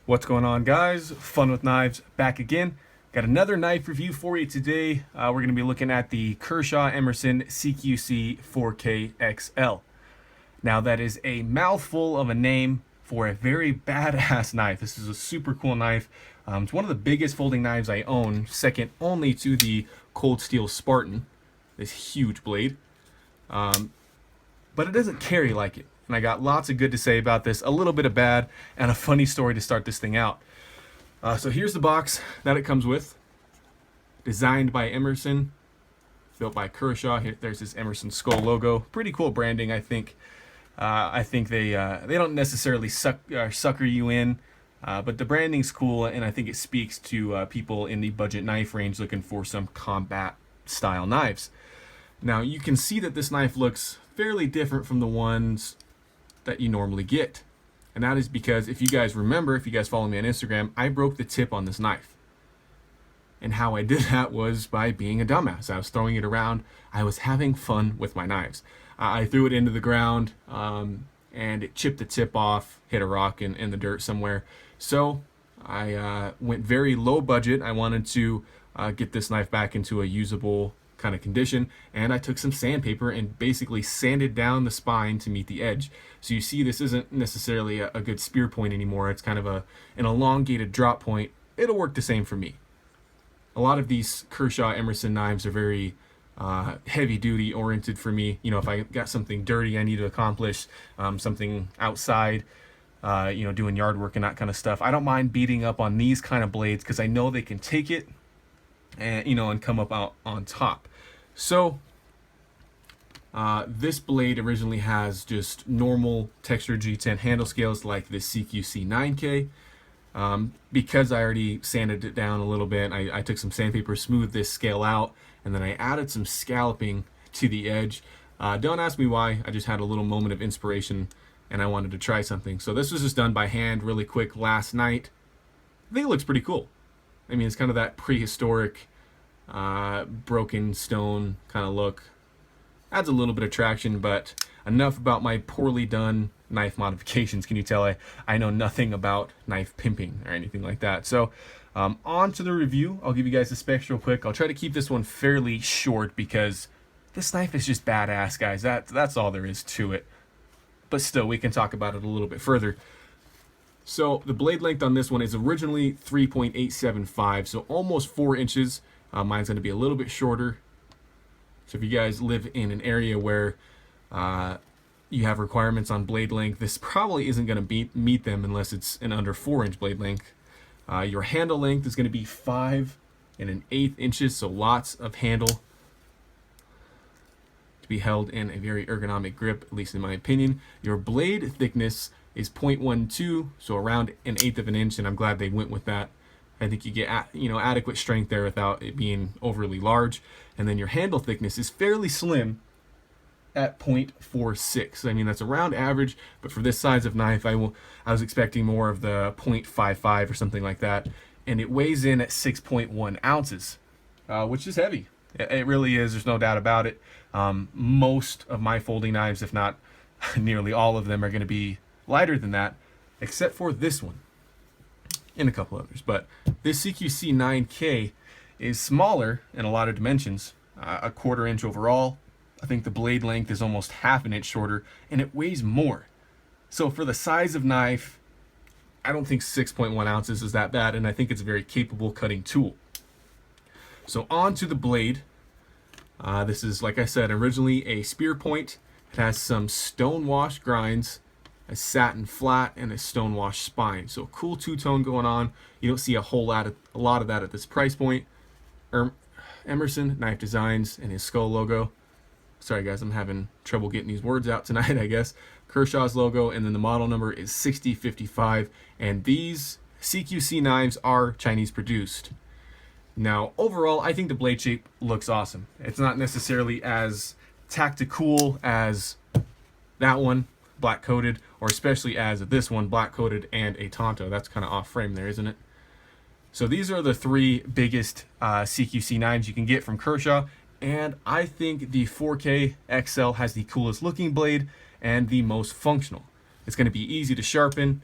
What's going on, guys? Fun with Knives back again. Got another knife review for you today. We're going to be looking at the Kershaw Emerson CQC-4KXL. Now, that is a mouthful of a name for a very badass knife. This is a super cool knife. It's one of the biggest folding knives I own, second only to the Cold Steel Spartan, this huge blade. But it doesn't carry like it. And I got lots of good to say about this, a little bit of bad, and a funny story to start this thing out. So here's the box that it comes with. Designed by Emerson, built by Kershaw. Here, there's this Emerson skull logo. Pretty cool branding, I think. I think they don't necessarily sucker you in, but the branding's cool, and I think it speaks to people in the budget knife range looking for some combat-style knives. Now, you can see that this knife looks fairly different from the ones that you normally get. And that is because, if you guys remember, if you guys follow me on Instagram, I broke the tip on this knife. And how I did that was by being a dumbass. I was throwing it around. I was having fun with my knives. I threw it into the ground, and it chipped the tip off, hit a rock in the dirt somewhere. So I went very low budget. I wanted to get this knife back into a usable kind of condition, and I took some sandpaper and basically sanded down the spine to meet the edge. So you see, this isn't necessarily a good spear point anymore. It's kind of an elongated drop point. It'll work the same for me. A lot of these Kershaw Emerson knives are very heavy duty oriented for me. You know, if I got something dirty I need to accomplish, something outside, doing yard work and that kind of stuff, I don't mind beating up on these kind of blades because I know they can take it and come up out on top. So this blade originally has just normal textured G10 handle scales like this CQC-9K. Because I already sanded it down a little bit, I took some sandpaper, smoothed this scale out, and then I added some scalloping to the edge. Don't ask me why, I just had a little moment of inspiration and I wanted to try something. So this was just done by hand really quick last night. I think it looks pretty cool. I mean, it's kind of that prehistoric broken stone kind of look. Adds a little bit of traction, but enough about my poorly done knife modifications. Can you tell I know nothing about knife pimping or anything like that? So on to the review. I'll give you guys the specs real quick. I'll try to keep this one fairly short because this knife is just badass, guys. That's all there is to it. But still, we can talk about it a little bit further. So the blade length on this one is originally 3.875, so almost 4 inches. Mine's going to be a little bit shorter. So if you guys live in an area where you have requirements on blade length, this probably isn't going to meet them unless it's an under 4-inch blade length. Your handle length is going to be 5 1/8 inches, so lots of handle to be held in a very ergonomic grip, at least in my opinion. Your blade thickness is 0.12, so around 1/8 of an inch, and I'm glad they went with that. I think you get adequate strength there without it being overly large. And then your handle thickness is fairly slim at 0.46. I mean, that's around average, but for this size of knife, I was expecting more of the 0.55 or something like that. And it weighs in at 6.1 ounces, which is heavy. It really is. There's no doubt about it. Most of my folding knives, if not nearly all of them, are going to be lighter than that, except for this one and a couple others. But this CQC-9K is smaller in a lot of dimensions, a 1/4 inch overall. I think the blade length is almost 1/2 inch shorter, and it weighs more. So for the size of knife, I don't think 6.1 ounces is that bad, and I think it's a very capable cutting tool. So on to the blade. This is, like I said, originally a spear point. It has some stone wash grinds, a satin flat, and a stone wash spine. So a cool two-tone going on. You don't see a lot of that at this price point. Emerson Knife Designs and his skull logo. Sorry guys, I'm having trouble getting these words out tonight, I guess. Kershaw's logo, and then the model number is 6055, and these CQC knives are Chinese produced. Now, overall, I think the blade shape looks awesome. It's not necessarily as tactical as that one, black coated, or especially as this one, black coated and a Tonto. That's kind of off frame there, isn't it? So these are the 3 biggest CQC knives you can get from Kershaw, and I think the 4KXL has the coolest looking blade and the most functional. It's going to be easy to sharpen.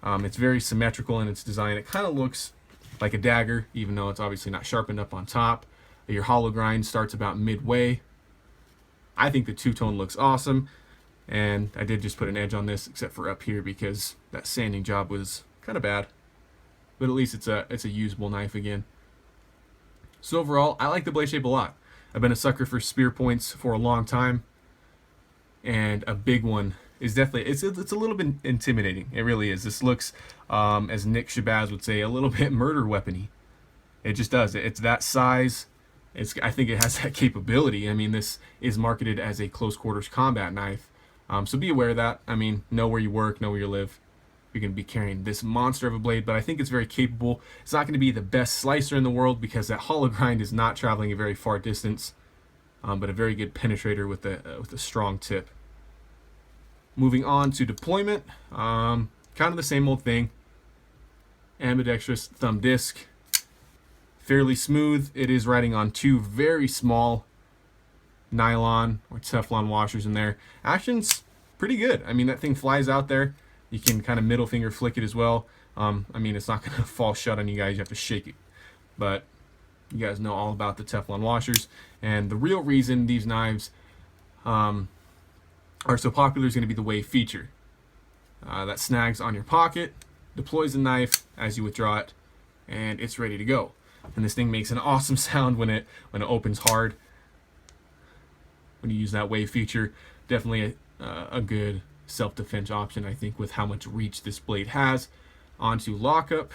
It's very symmetrical in its design. It kind of looks like a dagger, even though it's obviously not sharpened up on top. Your hollow grind starts about midway. I think the two-tone looks awesome, and I did just put an edge on this, except for up here because that sanding job was kind of bad. But at least it's a usable knife again. So overall, I like the blade shape a lot. I've been a sucker for spear points for a long time, and a big one is definitely, it's a little bit intimidating. It really is. This looks, as Nick Shabazz would say, a little bit murder weapony. It just does. It's that size. I think it has that capability. I mean, this is marketed as a close quarters combat knife. So be aware of that. I mean, know where you work, know where you live. You're going to be carrying this monster of a blade, but I think it's very capable. It's not going to be the best slicer in the world because that hollow grind is not traveling a very far distance, but a very good penetrator with a strong tip. Moving on to deployment, kind of the same old thing. Ambidextrous thumb disc. Fairly smooth. It is riding on two very small nylon or Teflon washers in there. Action's pretty good. I mean, that thing flies out there. You can kind of middle finger flick it as well. I mean, it's not going to fall shut on you guys. You have to shake it. But you guys know all about the Teflon washers. And the real reason these knives are so popular is going to be the wave feature. That snags on your pocket, deploys the knife as you withdraw it, and it's ready to go. And this thing makes an awesome sound when it opens hard. When you use that wave feature, definitely a good self-defense option, I think, with how much reach this blade has. Onto lockup,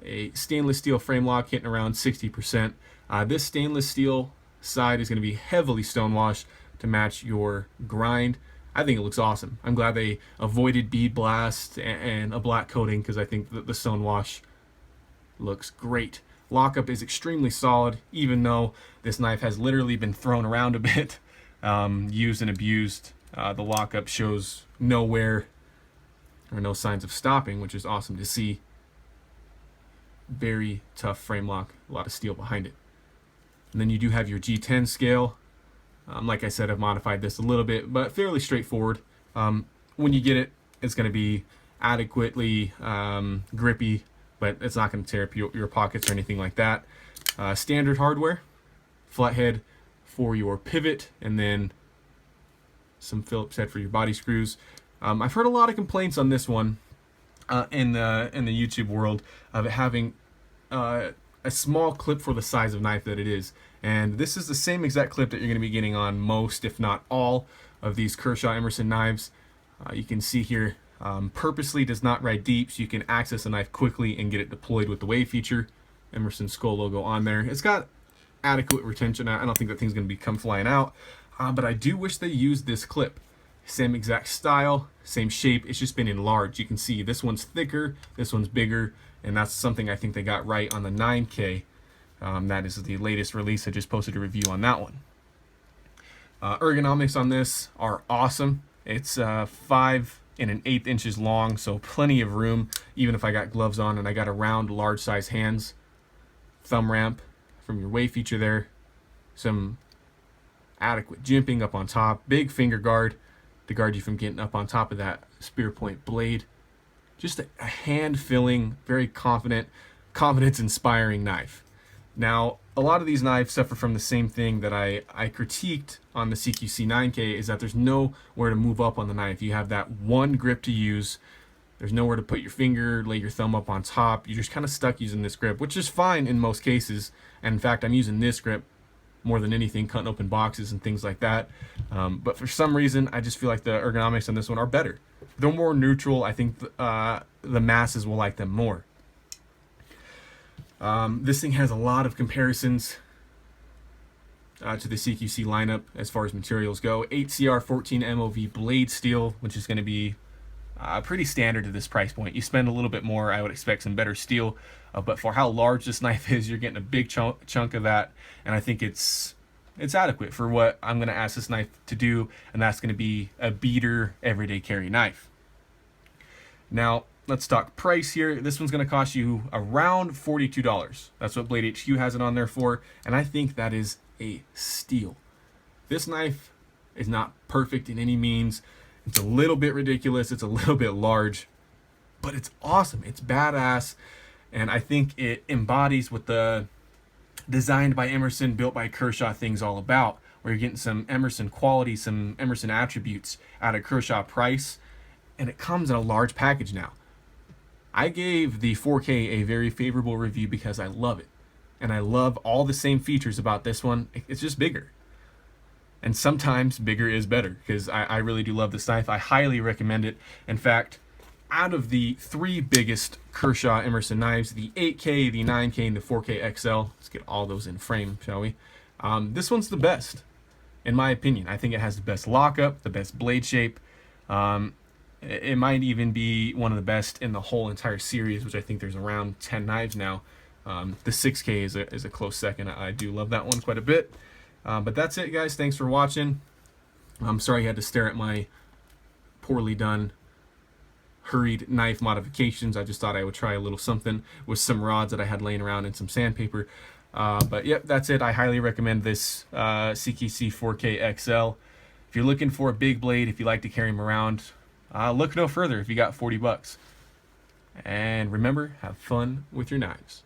a stainless steel frame lock hitting around 60%. This stainless steel side is going to be heavily stonewashed to match your grind. I think it looks awesome. I'm glad they avoided bead blast and a black coating because I think the stonewash looks great. Lockup is extremely solid, even though this knife has literally been thrown around a bit, used and abused. The lockup shows nowhere or no signs of stopping, which is awesome to see. Very tough frame lock, a lot of steel behind it. And then you do have your G10 scale. Like I said, I've modified this a little bit, but fairly straightforward. When you get it, it's going to be adequately grippy, but it's not going to tear up your pockets or anything like that. Standard hardware, flathead for your pivot, and then some Phillips head for your body screws. I've heard a lot of complaints on this one in the YouTube world of it having a small clip for the size of knife that it is. And this is the same exact clip that you're going to be getting on most, if not all, of these Kershaw Emerson knives. You can see here, purposely does not ride deep, so you can access a knife quickly and get it deployed with the wave feature. Emerson skull logo on there. It's got adequate retention. I don't think that thing's going to come flying out, but I do wish they used this clip. Same exact style, same shape, it's just been enlarged. You can see this one's thicker, this one's bigger, and that's something I think they got right on the 9K. That is the latest release. I just posted a review on that one. Ergonomics on this are awesome. It's 5 1/8 inches long, so plenty of room, even if I got gloves on and I got a round, large size hands. Thumb ramp from your wave feature there. Some adequate jimping up on top. Big finger guard to guard you from getting up on top of that spear point blade. Just a hand-filling, very confidence-inspiring knife. Now, a lot of these knives suffer from the same thing that I critiqued on the CQC-9K, is that there's nowhere to move up on the knife. You have that one grip to use. There's nowhere to put your finger, lay your thumb up on top. You're just kind of stuck using this grip, which is fine in most cases. And in fact, I'm using this grip more than anything, cutting open boxes and things like that. But for some reason, I just feel like the ergonomics on this one are better. They're more neutral. I think the masses will like them more. This thing has a lot of comparisons to the CQC lineup as far as materials go. 8CR 14 MOV blade steel, which is going to be pretty standard to this price point. You spend a little bit more, I would expect some better steel, but for how large this knife is, you're getting a big chunk of that, and I think it's adequate for what I'm going to ask this knife to do, and that's going to be a beater everyday carry knife. Now, let's talk price here. This one's going to cost you around $42. That's what Blade HQ has it on there for, and I think that is a steal. This knife is not perfect in any means. It's a little bit ridiculous. It's a little bit large. but it's awesome. It's badass, and I think it embodies what the designed by Emerson, built by Kershaw thing's all about, where you're getting some Emerson quality, some Emerson attributes at a Kershaw price, and it comes in a large package now. I gave the 4K a very favorable review because I love it. And I love all the same features about this one. It's just bigger. And sometimes bigger is better, because I really do love this knife. I highly recommend it. In fact, out of the 3 biggest Kershaw Emerson knives, the 8K, the 9K, and the 4KXL, let's get all those in frame, shall we? This one's the best, in my opinion. I think it has the best lockup, the best blade shape. It might even be one of the best in the whole entire series, which I think there's around 10 knives now. The 6K is a close second. I do love that one quite a bit. But that's it, guys. Thanks for watching. I'm sorry you had to stare at my poorly done, hurried knife modifications. I just thought I would try a little something with some rods that I had laying around and some sandpaper. But yep, that's it. I highly recommend this CQC-4KXL. If you're looking for a big blade, if you like to carry them around, look no further if you got 40 bucks. And remember, have fun with your knives.